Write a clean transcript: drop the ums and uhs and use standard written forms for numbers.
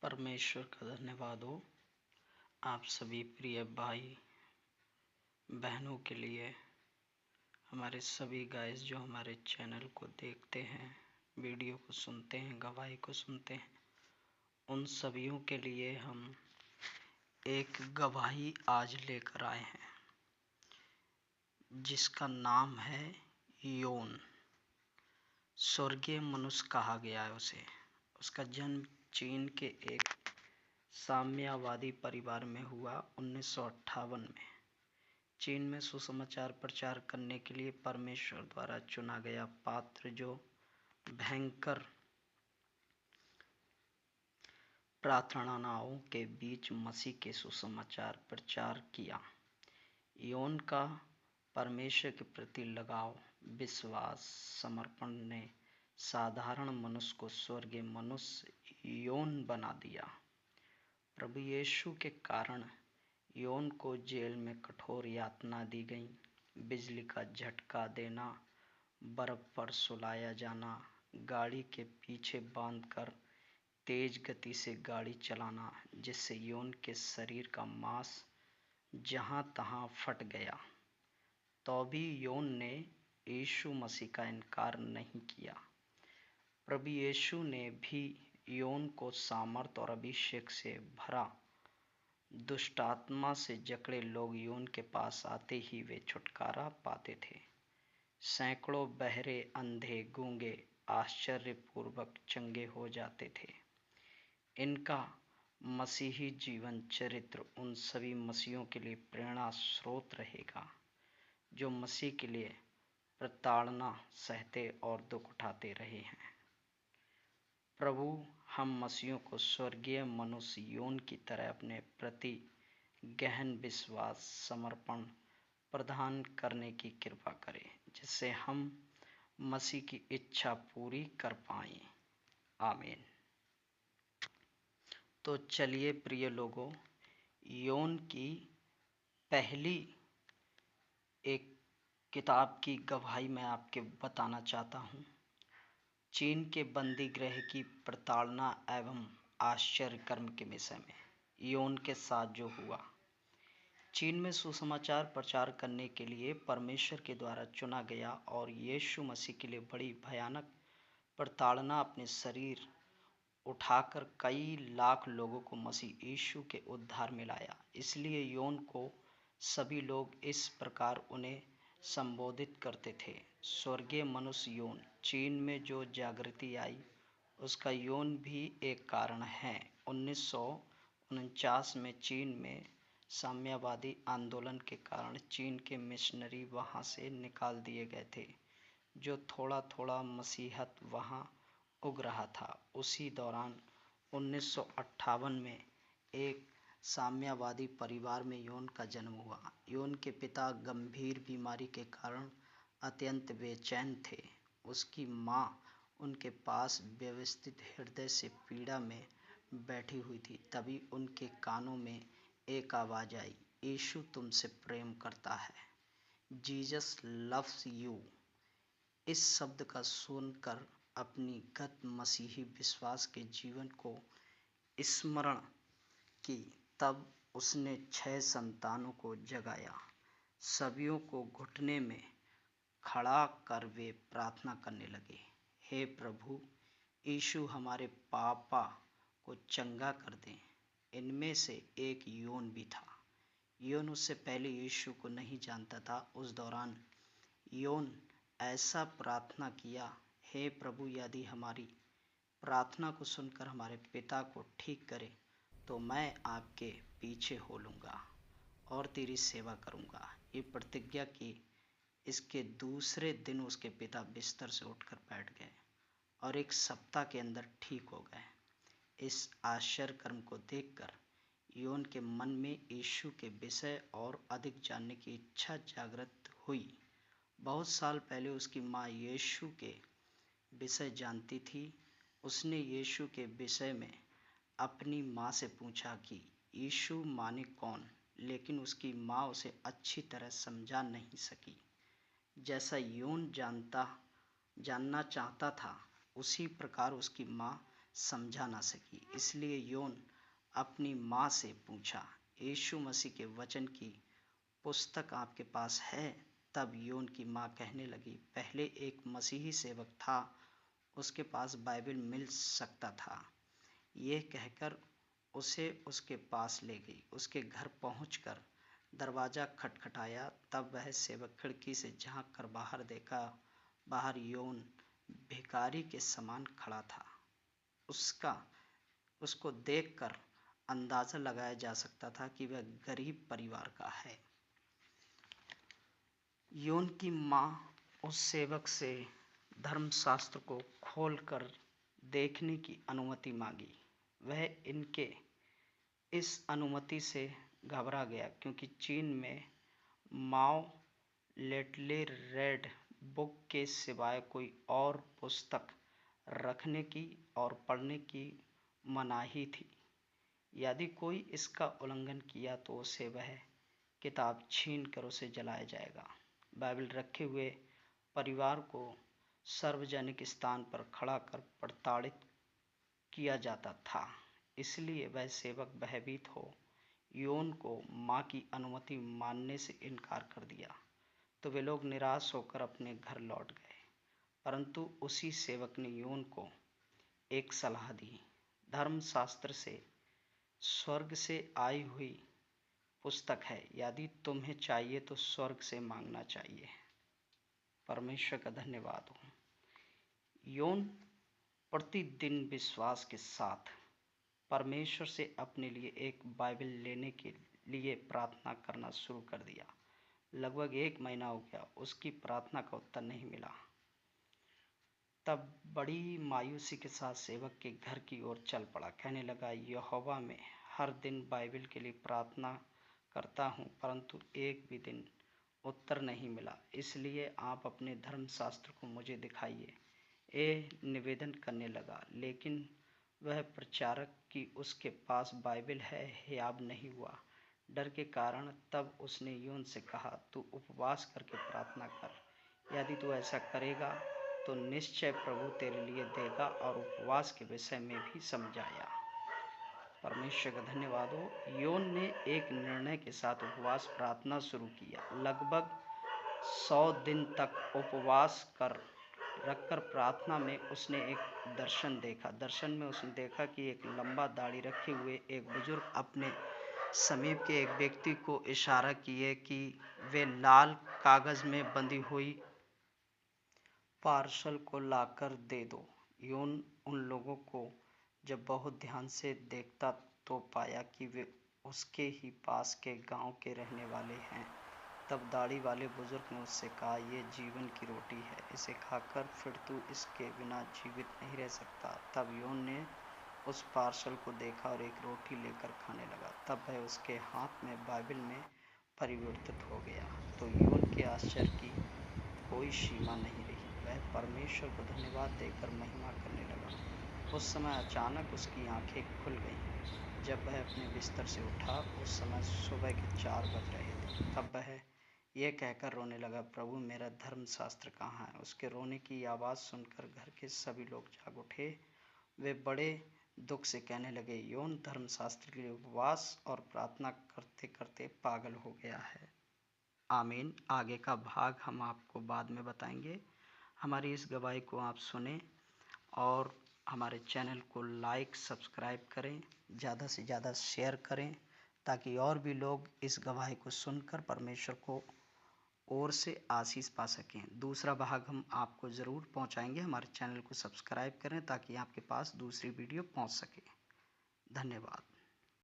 परमेश्वर का धन्यवाद हो आप सभी प्रिय भाई बहनों के लिए। हमारे सभी गाइस जो हमारे चैनल को देखते हैं, वीडियो को सुनते हैं, गवाही को सुनते हैं, उन सभियों के लिए हम एक गवाही आज लेकर आए हैं जिसका नाम है योन। स्वर्गीय मनुष्य कहा गया है उसे। उसका जन्म चीन के एक साम्यवादी परिवार में हुआ 1958 में। चीन में सुसमाचार प्रचार करने के लिए परमेश्वर द्वारा चुना गया पात्र जो भयंकर प्रार्थनाओं के बीच मसीह के सुसमाचार प्रचार किया। योन का परमेश्वर के प्रति लगाव, विश्वास, समर्पण ने साधारण मनुष्य को स्वर्गीय मनुष्य योन बना दिया। प्रभु यीशु के कारण योन को जेल में कठोर यातना दी गई, बिजली का झटका देना, बर्फ पर सुलाया जाना, गाड़ी के पीछे बांधकर तेज गति से गाड़ी चलाना जिससे योन के शरीर का मांस जहां तहां फट गया। तो भी योन ने यीशु मसीह का इनकार नहीं किया। प्रभु यीशु ने भी योन को सामर्थ और अभिषेक से भरा। दुष्ट आत्मा से जकड़े लोग योन के पास आते ही वे छुटकारा पाते थे। सैकड़ों बहरे, अंधे, गूंगे आश्चर्यपूर्वक चंगे हो जाते थे। इनका मसीही जीवन चरित्र उन सभी मसीहों के लिए प्रेरणा स्रोत रहेगा जो मसीह के लिए प्रताड़ना सहते और दुख उठाते रहे हैं। प्रभु हम मसीहों को स्वर्गीय मनुष्य योन की तरह अपने प्रति गहन विश्वास, समर्पण प्रदान करने की कृपा करे जिससे हम मसीह की इच्छा पूरी कर पाएं। आमीन। तो चलिए प्रिय लोगों, योन की पहली एक किताब की गवाही मैं आपके बताना चाहता हूँ। चीन के बंदी गृह की प्रताड़ना एवं आश्चर्य कर्म के विषय में योन के साथ जो हुआ। चीन में सुसमाचार प्रचार करने के लिए परमेश्वर के द्वारा चुना गया और यीशु मसीह के लिए बड़ी भयानक प्रताड़ना अपने शरीर उठाकर कई लाख लोगों को मसीह यीशु के उद्धार में लाया। इसलिए योन को सभी लोग इस प्रकार उन्हें संबोधित करते थे, स्वर्गीय मनुष्य योन। चीन में जो जागृति आई उसका योन भी एक कारण है। 1949 में चीन में साम्यवादी आंदोलन के कारण चीन के मिशनरी वहां से निकाल दिए गए थे। जो थोड़ा थोड़ा मसीहत वहां उग रहा था। उसी दौरान 1958 में एक साम्यवादी परिवार में योन का जन्म हुआ। योन के पिता गंभीर बीमारी के कारण अत्यंत बेचैन थे। उसकी माँ उनके पास व्यवस्थित हृदय से पीड़ा में बैठी हुई थी। तभी उनके कानों में एक आवाज़ आई, यीशु तुमसे प्रेम करता है, जीसस लव्स यू। इस शब्द का सुनकर अपनी गत मसीही विश्वास के जीवन को स्मरण की। तब उसने 6 संतानों को जगाया। सभियों को घुटने में खड़ा कर वे प्रार्थना करने लगे, हे प्रभु यीशु हमारे पापा को चंगा कर दें। इनमें से एक योन भी था। योन उससे पहले यीशु को नहीं जानता था। उस दौरान योन ऐसा प्रार्थना किया, हे प्रभु यदि हमारी प्रार्थना को सुनकर हमारे पिता को ठीक करे तो मैं आपके पीछे हो लूँगा और तेरी सेवा करूँगा। ये प्रतिज्ञा की। इसके दूसरे दिन उसके पिता बिस्तर से उठकर बैठ गए और एक सप्ताह के अंदर ठीक हो गए। इस आश्चर्य कर्म को देखकर योन के मन में यीशु के विषय और अधिक जानने की इच्छा जागृत हुई। बहुत साल पहले उसकी माँ यीशु के विषय जानती थी। उसने यीशु के विषय में अपनी माँ से पूछा कि यीशु माने कौन, लेकिन उसकी माँ उसे अच्छी तरह समझा नहीं सकी। जैसा योन जानना चाहता था उसी प्रकार उसकी माँ समझा ना सकी। इसलिए यौन अपनी माँ से पूछा, यीशु मसीह के वचन की पुस्तक आपके पास है? तब यौन की माँ कहने लगी, पहले एक मसीही सेवक था, उसके पास बाइबल मिल सकता था। ये कहकर उसे उसके पास ले गई। उसके घर पहुंचकर दरवाज़ा खटखटाया, तब वह सेवक खिड़की से झांक कर बाहर देखा। बाहर यौन भिखारी के समान खड़ा था। उसको देखकर अंदाज़ा लगाया जा सकता था कि वह गरीब परिवार का है। यौन की माँ उस सेवक से धर्मशास्त्र को खोलकर देखने की अनुमति मांगी। वह इनके इस अनुमति से घबरा गया, क्योंकि चीन में माओ लिटल रेड बुक के सिवाय कोई और पुस्तक रखने की और पढ़ने की मनाही थी। यदि कोई इसका उल्लंघन किया तो उसे वह किताब छीन कर उसे जलाया जाएगा। बाइबल रखे हुए परिवार को सार्वजनिक स्थान पर खड़ा कर प्रताड़ित किया जाता था। इसलिए वह सेवक भयभीत हो यौन को माँ की अनुमति मानने से इनकार कर दिया। तो वे लोग निराश होकर अपने घर लौट गए। परंतु उसी सेवक ने यौन को एक सलाह दी, धर्मशास्त्र से स्वर्ग से आई हुई पुस्तक है, यदि तुम्हें चाहिए तो स्वर्ग से मांगना चाहिए। परमेश्वर का धन्यवाद हो। यौन प्रतिदिन विश्वास के साथ परमेश्वर से अपने लिए एक बाइबल लेने के लिए प्रार्थना करना शुरू कर दिया। लगभग 1 महीना हो गया, उसकी प्रार्थना का उत्तर नहीं मिला। तब बड़ी मायूसी के साथ सेवक के घर की ओर चल पड़ा। कहने लगा, यहोवा में हर दिन बाइबल के लिए प्रार्थना करता हूँ, परंतु एक भी दिन उत्तर नहीं मिला। इसलिए आप अपने धर्मशास्त्र को मुझे दिखाइए। ये निवेदन करने लगा, लेकिन वह प्रचारक कि उसके पास बाइबल है हियाब नहीं हुआ। डर के कारण तब उसने यौन से कहा, तू उपवास करके प्रार्थना कर। यदि तू ऐसा करेगा तो निश्चय प्रभु तेरे लिए देगा। और उपवास के विषय में भी समझाया। परमेश्वर का धन्यवाद हो। यौन ने एक निर्णय के साथ उपवास प्रार्थना शुरू किया। लगभग 100 दिन तक उपवास रखकर प्रार्थना में उसने एक दर्शन देखा। दर्शन में उसने देखा कि एक लंबा दाढ़ी रखे हुए एक बुजुर्ग अपने समीप के एक व्यक्ति को इशारा किए कि वे लाल कागज में बंधी हुई पार्सल को लाकर दे दो। यौन उन लोगों को जब बहुत ध्यान से देखता तो पाया कि वे उसके ही पास के गांव के रहने वाले हैं। तब दाढ़ी वाले बुजुर्ग ने उससे कहा, ये जीवन की रोटी है, इसे खाकर फिर तू इसके बिना जीवित नहीं रह सकता। तब यौन ने उस पार्सल को देखा और एक रोटी लेकर खाने लगा। तब वह उसके हाथ में बाइबल में परिवर्तित हो गया। तो यौन के आश्चर्य की कोई सीमा नहीं रही। वह परमेश्वर को धन्यवाद देकर महिमा करने लगा। उस समय अचानक उसकी आंखें खुल गईं। जब वह अपने बिस्तर से उठा, उस समय सुबह के 4 बज रहे थे। तब वह यह कहकर रोने लगा, प्रभु मेरा धर्मशास्त्र कहाँ है? उसके रोने की आवाज़ सुनकर घर के सभी लोग जाग उठे। वे बड़े दुख से कहने लगे, यौन धर्मशास्त्र के लिए उपवास और प्रार्थना करते करते पागल हो गया है। आमीन। आगे का भाग हम आपको बाद में बताएंगे। हमारी इस गवाही को आप सुने और हमारे चैनल को लाइक सब्सक्राइब करें, ज़्यादा से ज़्यादा शेयर करें, ताकि और भी लोग इस गवाही को सुनकर परमेश्वर को ओर से आशीष पा सकें। दूसरा भाग हम आपको ज़रूर पहुंचाएंगे। हमारे चैनल को सब्सक्राइब करें ताकि आपके पास दूसरी वीडियो पहुंच सके। धन्यवाद।